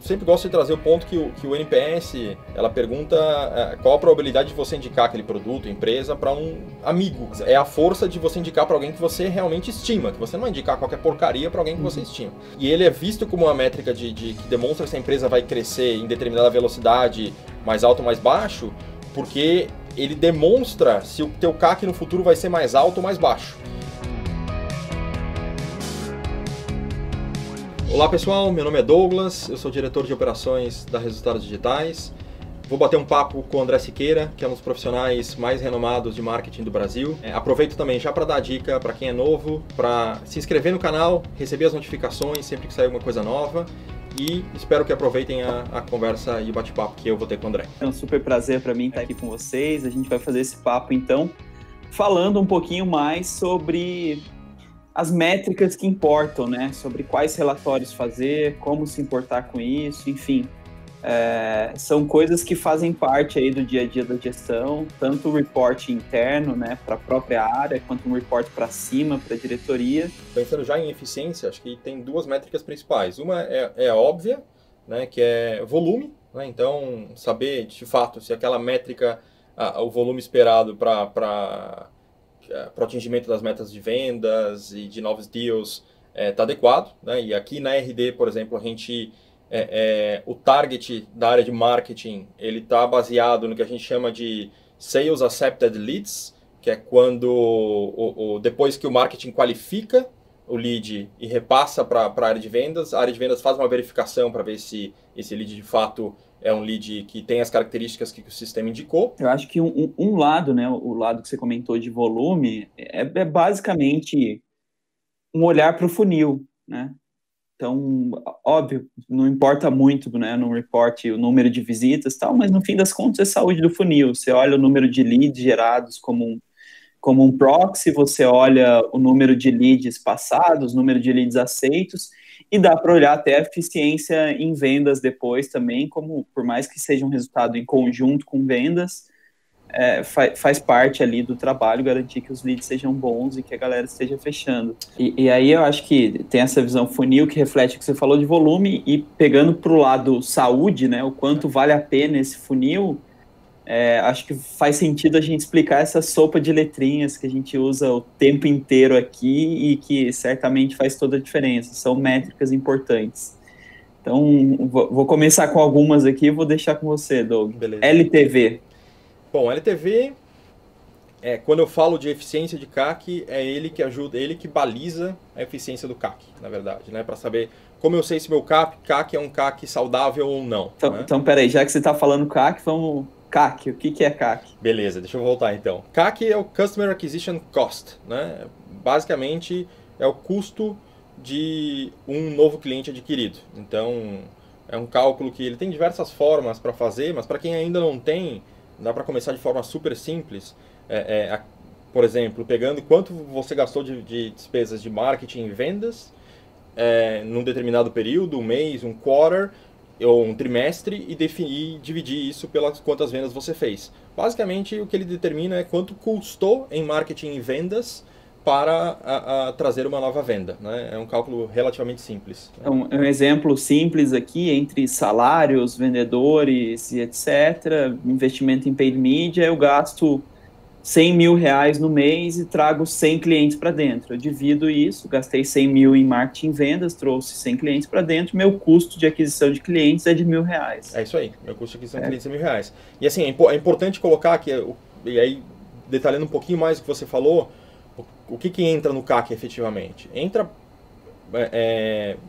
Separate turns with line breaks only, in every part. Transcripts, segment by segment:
Sempre gosto de trazer o ponto que o NPS, ela pergunta qual a probabilidade de você indicar aquele produto, empresa, para um amigo. É a força de você indicar para alguém que você realmente estima, que você não vai indicar qualquer porcaria para alguém que você estima. E ele é visto como uma métrica que demonstra se a empresa vai crescer em determinada velocidade, mais alto ou mais baixo, porque ele demonstra se o teu CAC no futuro vai ser mais alto ou mais baixo. Olá pessoal, meu nome é Douglas, eu sou diretor de operações da Resultados Digitais. Vou bater um papo com o André Siqueira, que é um dos profissionais mais renomados de marketing do Brasil. Aproveito também já para dar dica para quem é novo, para se inscrever no canal, receber as notificações sempre que sair alguma coisa nova. E espero que aproveitem a conversa e o bate-papo que eu vou ter com o André.
É um super prazer para mim estar aqui com vocês. A gente vai fazer esse papo então, falando um pouquinho mais sobre as métricas que importam, né? Sobre quais relatórios fazer, como se importar com isso, enfim. São coisas que fazem parte aí do dia a dia da gestão, tanto o report interno, né, para a própria área, quanto um report para cima, para a diretoria.
Pensando já em eficiência, acho que tem duas métricas principais. Uma é a óbvia, né, que é volume, né? Então saber de fato se aquela métrica, o volume esperado para o atingimento das metas de vendas e de novos deals está adequado, né? E aqui na RD, por exemplo, a gente o target da área de marketing ele está baseado no que a gente chama de Sales Accepted Leads, que é quando depois que o marketing qualifica o lead e repassa para a área de vendas faz uma verificação para ver se esse lead de fato é um lead que tem as características que o sistema indicou.
Eu acho que um lado, né, o lado que você comentou de volume, é basicamente um olhar para o funil, né? Então, óbvio, não importa muito, né, no report o número de visitas e tal, mas no fim das contas é saúde do funil. Você olha o número de leads gerados como um proxy, você olha o número de leads passados, o número de leads aceitos, e dá para olhar até a eficiência em vendas depois também, como por mais que seja um resultado em conjunto com vendas, faz parte ali do trabalho garantir que os leads sejam bons e que a galera esteja fechando. E aí eu acho que tem essa visão funil que reflete o que você falou de volume e pegando para o lado saúde, né, o quanto vale a pena esse funil, acho que faz sentido a gente explicar essa sopa de letrinhas que a gente usa o tempo inteiro aqui e que certamente faz toda a diferença, são métricas importantes. Então, vou começar com algumas aqui e vou deixar com você, Doug.
Beleza.
LTV.
Bom, LTV, quando eu falo de eficiência de CAC, é ele que ajuda, ele que baliza a eficiência do CAC, na verdade, né? Para saber como eu sei se meu CAC é um CAC saudável ou não.
Então,
né?
Então, peraí, já que você está falando CAC, vamos... CAC, o que é CAC?
Beleza, deixa eu voltar então. CAC é o Customer Acquisition Cost, né? Basicamente é o custo de um novo cliente adquirido. Então é um cálculo que ele tem diversas formas para fazer, mas para quem ainda não tem, dá para começar de forma super simples. Por exemplo, pegando quanto você gastou de despesas de marketing e vendas num determinado período, um mês, um quarter, ou um trimestre e dividir isso pelas quantas vendas você fez. Basicamente, o que ele determina é quanto custou em marketing e vendas para trazer uma nova venda. Né? É um cálculo relativamente simples.
Então, um exemplo simples aqui, entre salários, vendedores e etc., investimento em paid media, eu gasto 100 mil reais no mês e trago 100 clientes para dentro. Eu divido isso, gastei 100 mil em marketing e vendas, trouxe 100 clientes para dentro, meu custo de aquisição de clientes é de R$1.000.
É isso aí, meu custo de aquisição de clientes é R$1.000. E assim, é importante colocar aqui, e aí detalhando um pouquinho mais o que você falou, o que entra no CAC efetivamente? Entra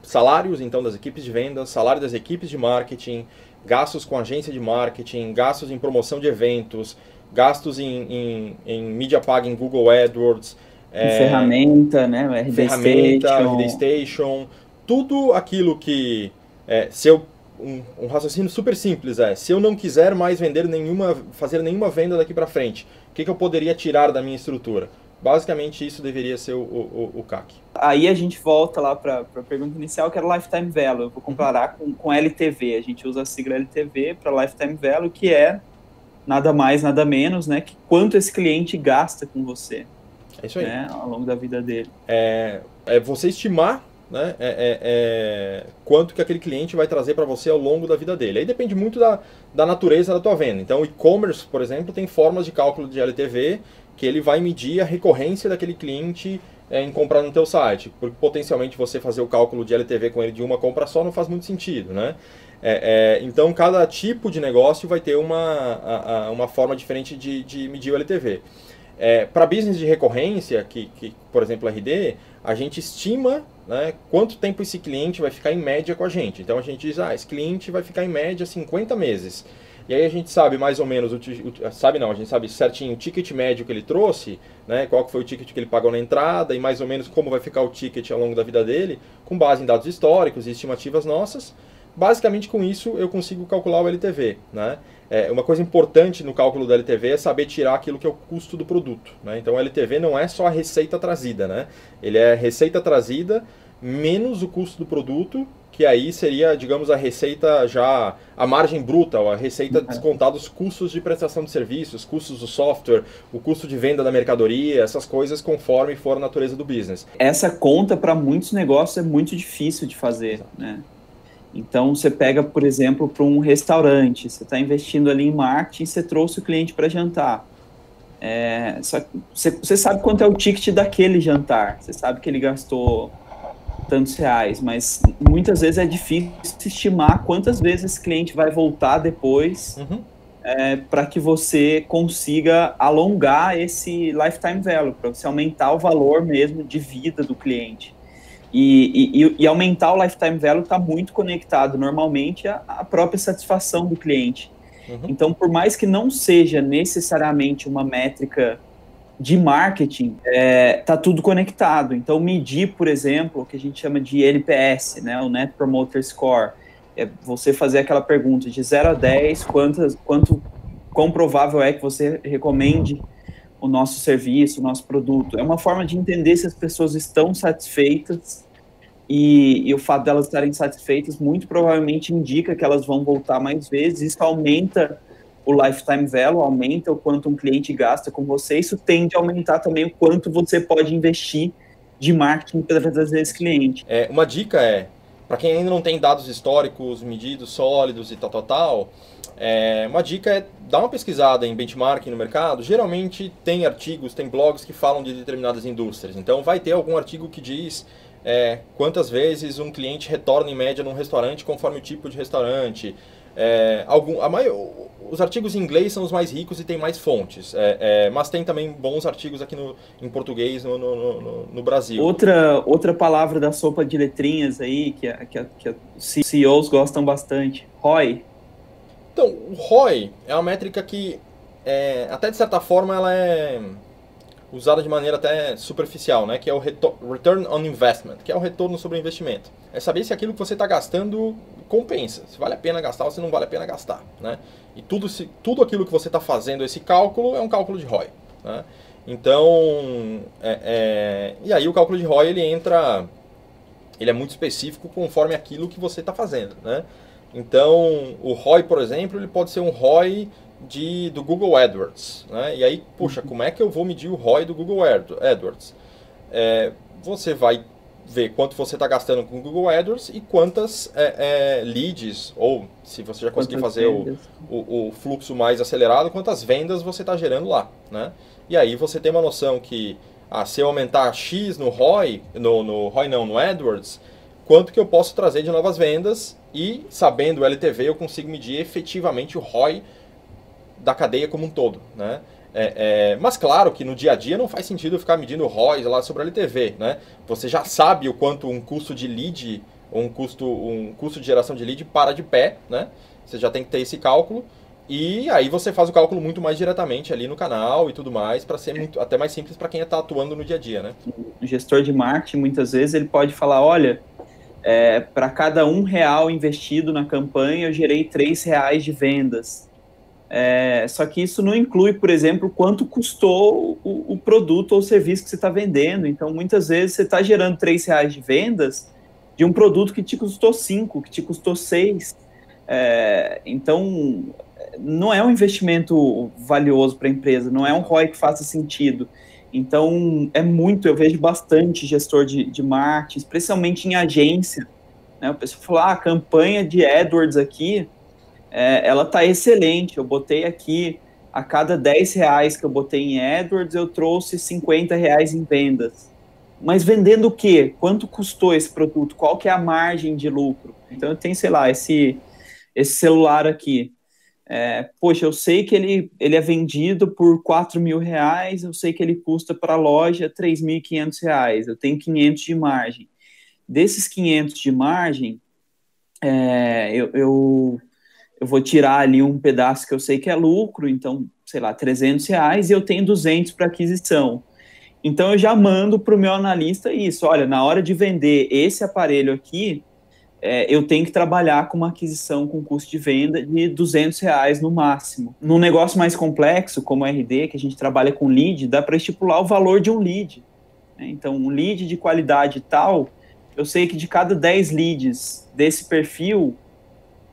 salários então das equipes de vendas, salário das equipes de marketing, gastos com agência de marketing, gastos em promoção de eventos, gastos em mídia paga em Google AdWords,
ferramenta, né,
RD Station, tudo aquilo que um raciocínio super simples se eu não quiser mais fazer nenhuma venda daqui para frente, o que eu poderia tirar da minha estrutura? Basicamente isso deveria ser o CAC.
Aí a gente volta lá para a pergunta inicial, que era Lifetime Value. Eu vou comparar com LTV. A gente usa a sigla LTV para Lifetime Value, que é nada mais, nada menos, né, que quanto esse cliente gasta com você.
É isso aí.
Né, ao longo da vida dele.
É você estimar né, quanto que aquele cliente vai trazer para você ao longo da vida dele. Aí depende muito da natureza da tua venda. Então o e-commerce, por exemplo, tem formas de cálculo de LTV que ele vai medir a recorrência daquele cliente em comprar no teu site, porque potencialmente você fazer o cálculo de LTV com ele de uma compra só não faz muito sentido, né? Então cada tipo de negócio vai ter uma forma diferente de medir o LTV. Para business de recorrência, que por exemplo RD, a gente estima, né, quanto tempo esse cliente vai ficar em média com a gente. Então a gente diz, esse cliente vai ficar em média 50 meses. E aí a gente sabe mais ou menos, a gente sabe certinho o ticket médio que ele trouxe, né, qual que foi o ticket que ele pagou na entrada e mais ou menos como vai ficar o ticket ao longo da vida dele, com base em dados históricos e estimativas nossas. Basicamente com isso eu consigo calcular o LTV, né? Uma coisa importante no cálculo do LTV é saber tirar aquilo que é o custo do produto, né? Então o LTV não é só a receita trazida, né? Ele é a receita trazida menos o custo do produto, que aí seria, digamos, a receita já, a margem bruta, ou a receita descontada os custos de prestação de serviços, custos do software, o custo de venda da mercadoria, essas coisas conforme for a natureza do business.
Essa conta para muitos negócios é muito difícil de fazer, né? Então, você pega, por exemplo, para um restaurante, você está investindo ali em marketing, você trouxe o cliente para jantar. Só que você sabe quanto é o ticket daquele jantar, você sabe que ele gastou tantos reais, mas muitas vezes é difícil estimar quantas vezes esse cliente vai voltar depois, para que você consiga alongar esse lifetime value, para você aumentar o valor mesmo de vida do cliente. E aumentar o lifetime value está muito conectado, normalmente, à própria satisfação do cliente. Então, por mais que não seja necessariamente uma métrica de marketing, está tudo conectado. Então, medir, por exemplo, o que a gente chama de NPS, né, o Net Promoter Score, é você fazer aquela pergunta de 0 a 10, quão provável é que você recomende o nosso serviço, o nosso produto. É uma forma de entender se as pessoas estão satisfeitas e o fato delas estarem satisfeitas muito provavelmente indica que elas vão voltar mais vezes. Isso aumenta o lifetime value, aumenta o quanto um cliente gasta com você. Isso tende a aumentar também o quanto você pode investir de marketing para trazer esse cliente.
Uma dica para quem ainda não tem dados históricos, medidos, sólidos e tal, uma dica é dar uma pesquisada em benchmarking no mercado. Geralmente tem artigos, tem blogs que falam de determinadas indústrias. Então vai ter algum artigo que diz quantas vezes um cliente retorna em média num restaurante conforme o tipo de restaurante. Os artigos em inglês são os mais ricos e tem mais fontes, mas tem também bons artigos aqui em português no Brasil.
Outra palavra da sopa de letrinhas aí, que os CEOs gostam bastante, ROI.
Então, o ROI é uma métrica que, até de certa forma, ela é usada de maneira até superficial, né? Que é o Return on Investment, que é o retorno sobre o investimento. É saber se aquilo que você está gastando compensa, se vale a pena gastar ou se não vale a pena gastar, né? E tudo aquilo que você está fazendo, esse cálculo, é um cálculo de ROI, né? Então, e aí o cálculo de ROI, ele é muito específico conforme aquilo que você está fazendo, né? Então, o ROI, por exemplo, ele pode ser um ROI do Google AdWords, né? E aí, puxa, como é que eu vou medir o ROI do Google AdWords? Você vai ver quanto você está gastando com o Google AdWords e quantas leads, ou se você já conseguir fazer o fluxo mais acelerado, quantas vendas você está gerando lá, né? E aí você tem uma noção que, se eu aumentar X no ROI, no AdWords, quanto que eu posso trazer de novas vendas, e sabendo o LTV eu consigo medir efetivamente o ROI da cadeia como um todo, né? Mas claro que no dia a dia não faz sentido eu ficar medindo ROI lá sobre a LTV, né? Você já sabe o quanto um custo de lead, um custo de geração de lead para de pé, né? Você já tem que ter esse cálculo, e aí você faz o cálculo muito mais diretamente ali no canal e tudo mais, para ser até mais simples para quem está atuando no dia a dia, né?
O gestor de marketing, muitas vezes, ele pode falar, olha, para cada R$1 investido na campanha, eu gerei R$3 de vendas. Só que isso não inclui, por exemplo, quanto custou o produto ou serviço que você está vendendo. Então, muitas vezes, você está gerando R$3 de vendas de um produto que te custou 5, que te custou 6. Então, não é um investimento valioso para a empresa, não é um ROI que faça sentido. Então, eu vejo bastante gestor de marketing, especialmente em agência, né? O pessoal falou, a campanha de AdWords aqui, ela tá excelente, eu botei aqui, a cada 10 reais que eu botei em AdWords, eu trouxe 50 reais em vendas. Mas vendendo o quê? Quanto custou esse produto? Qual que é a margem de lucro? Então, eu tenho, sei lá, esse celular aqui. Poxa, eu sei que ele é vendido por 4 mil reais, eu sei que ele custa para a loja 3.500 reais, eu tenho 500 de margem. Desses 500 de margem, eu vou tirar ali um pedaço que eu sei que é lucro, então, sei lá, 300 reais, e eu tenho 200 para aquisição. Então, eu já mando para o meu analista isso, olha, na hora de vender esse aparelho aqui, eu tenho que trabalhar com uma aquisição com custo de venda de 200 reais no máximo. Num negócio mais complexo, como o RD, que a gente trabalha com lead, dá para estipular o valor de um lead, né? Então, um lead de qualidade tal, eu sei que de cada 10 leads desse perfil,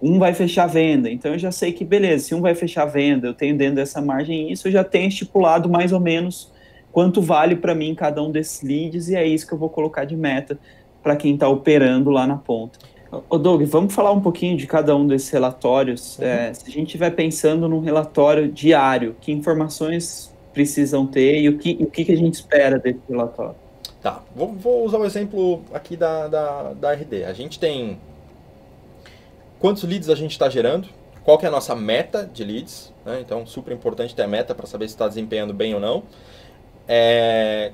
um vai fechar venda. Então, eu já sei que, beleza, se um vai fechar venda, eu tenho dentro dessa margem isso, eu já tenho estipulado mais ou menos quanto vale para mim cada um desses leads, e é isso que eu vou colocar de meta para quem está operando lá na ponta. Ô Doug, vamos falar um pouquinho de cada um desses relatórios. Se a gente estiver pensando num relatório diário, que informações precisam ter e o que a gente espera desse relatório?
Tá, vou usar o exemplo aqui da RD. A gente tem quantos leads a gente está gerando, qual que é a nossa meta de leads, né? Então, super importante ter a meta para saber se está desempenhando bem ou não.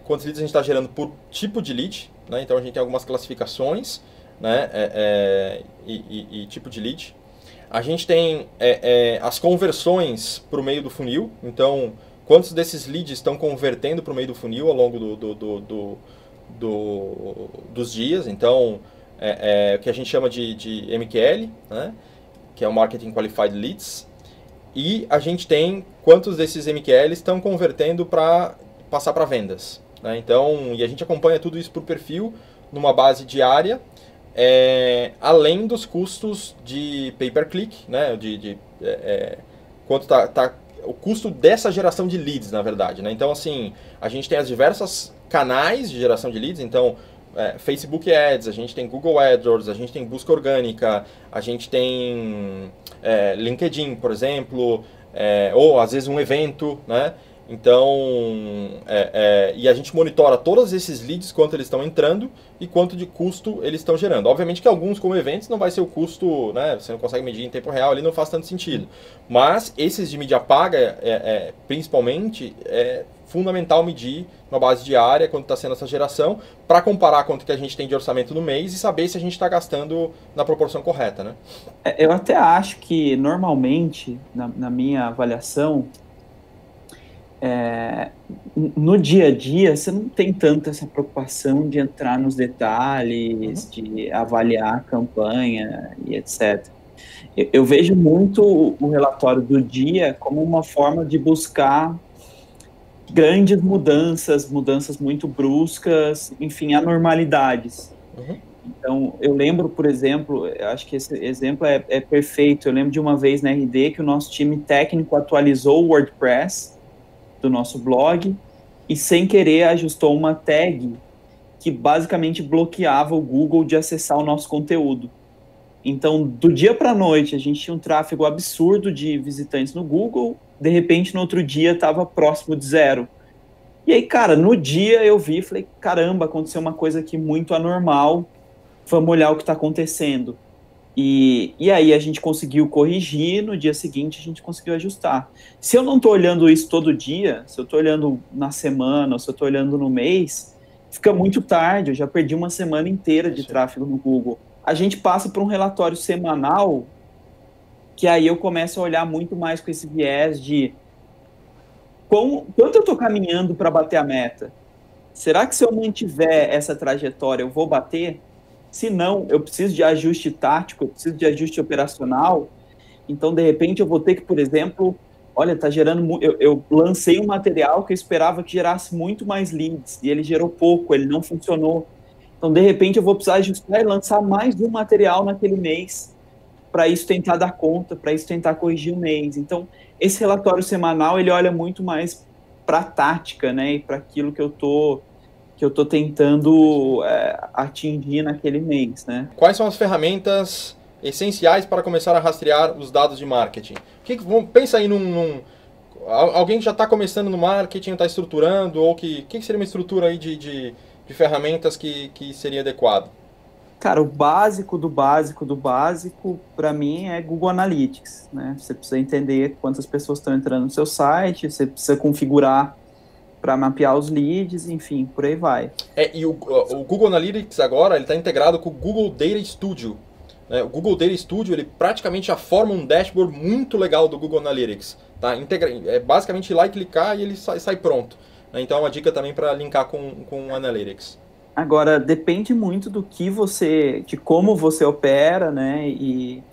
Quantos leads a gente está gerando por tipo de lead, né? Então, a gente tem algumas classificações, né? E tipo de lead. A gente tem as conversões para o meio do funil. Então, quantos desses leads estão convertendo para o meio do funil ao longo dos dias. Então, o que a gente chama de MQL, né? Que é o Marketing Qualified Leads. E a gente tem quantos desses MQL estão convertendo para passar para vendas, né? Então, e a gente acompanha tudo isso por perfil, numa base diária, além dos custos de pay-per-click, né? Quanto está o custo dessa geração de leads, na verdade, né? Então, assim, a gente tem as diversas canais de geração de leads, então, Facebook Ads, a gente tem Google AdWords, a gente tem busca orgânica, a gente tem LinkedIn, por exemplo, ou às vezes um evento, né? Então, e a gente monitora todos esses leads, quanto eles estão entrando e quanto de custo eles estão gerando. Obviamente que alguns, como eventos, não vai ser o custo, né? Você não consegue medir em tempo real, ali não faz tanto sentido. Mas esses de mídia paga, principalmente, é fundamental medir na base diária quanto está sendo essa geração, para comparar quanto que a gente tem de orçamento no mês e saber se a gente está gastando na proporção correta, né?
Eu até acho que, normalmente, na minha avaliação, no dia a dia, você não tem tanto essa preocupação de entrar nos detalhes, de avaliar a campanha e etc. Eu vejo muito o relatório do dia como uma forma de buscar grandes mudanças muito bruscas, enfim, anormalidades. Então, eu lembro, por exemplo, eu acho que esse exemplo é perfeito. Eu lembro de uma vez na RD que o nosso time técnico atualizou o WordPress do nosso blog e, sem querer, ajustou uma tag que basicamente bloqueava o Google de acessar o nosso conteúdo. Então, do dia para a noite, a gente tinha um tráfego absurdo de visitantes no Google, de repente, no outro dia, estava próximo de zero. E aí, cara, no dia eu vi e falei, caramba, aconteceu uma coisa aqui muito anormal, vamos olhar o que está acontecendo. E aí a gente conseguiu corrigir, no dia seguinte a gente conseguiu ajustar. Se eu não estou olhando isso todo dia, se eu estou olhando na semana, ou se eu estou olhando no mês, fica muito tarde, eu já perdi uma semana inteira de tráfego no Google. A gente passa por um relatório semanal, que aí eu começo a olhar muito mais com esse viés de quanto eu estou caminhando para bater a meta. Será que se eu mantiver essa trajetória eu vou bater? Se não, eu preciso de ajuste tático, eu preciso de ajuste operacional. Então, de repente, eu vou ter que, por exemplo, olha, está gerando... Eu lancei um material que eu esperava que gerasse muito mais leads, e ele gerou pouco, ele não funcionou. Então, de repente, eu vou precisar ajustar e lançar mais um material naquele mês, para isso tentar dar conta, para isso tentar corrigir o mês. Então, esse relatório semanal, ele olha muito mais para a tática, né, e para aquilo que eu tô tentando atingir naquele mês, né?
Quais são as ferramentas essenciais para começar a rastrear os dados de marketing? Pensa aí alguém que já está começando no marketing, está estruturando, ou que seria uma estrutura aí de ferramentas que seria adequado?
Cara, o básico do básico do básico, para mim, é Google Analytics, né? Você precisa entender quantas pessoas estão entrando no seu site, você precisa configurar para mapear os leads, enfim, por aí vai.
E o Google Analytics agora está integrado com o Google Data Studio. Né? O Google Data Studio ele praticamente já forma um dashboard muito legal do Google Analytics. Tá? É basicamente ir lá e clicar e ele sai pronto. Né? Então é uma dica também para linkar com o Analytics.
Agora, depende muito de como você opera, né? E,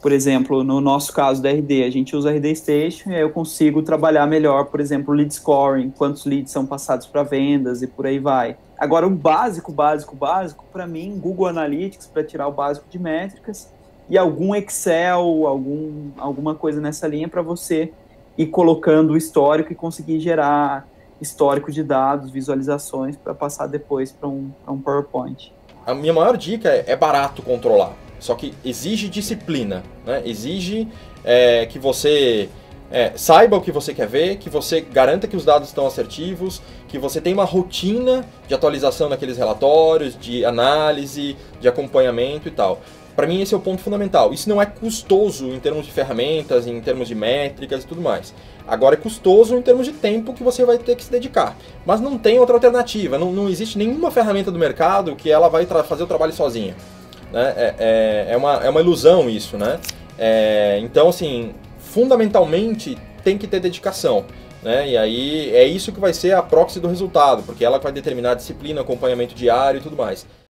por exemplo, no nosso caso da RD, a gente usa a RD Station e aí eu consigo trabalhar melhor, por exemplo, lead scoring, quantos leads são passados para vendas e por aí vai. Agora, o básico, para mim, Google Analytics, para tirar o básico de métricas, e algum Excel, alguma coisa nessa linha para você ir colocando o histórico e conseguir gerar histórico de dados, visualizações, para passar depois para um PowerPoint.
A minha maior dica é barato controlar, só que exige disciplina, né? Exige que você saiba o que você quer ver, que você garanta que os dados estão assertivos, que você tenha uma rotina de atualização daqueles relatórios, de análise, de acompanhamento e tal. Para mim esse é o ponto fundamental. Isso não é custoso em termos de ferramentas, em termos de métricas e tudo mais. Agora é custoso em termos de tempo que você vai ter que se dedicar. Mas não tem outra alternativa, não existe nenhuma ferramenta do mercado que ela vai fazer o trabalho sozinha. Né? É uma ilusão isso, né? Então, assim, fundamentalmente tem que ter dedicação. Né? E aí é isso que vai ser a proxy do resultado, porque ela vai determinar a disciplina, acompanhamento diário e tudo mais.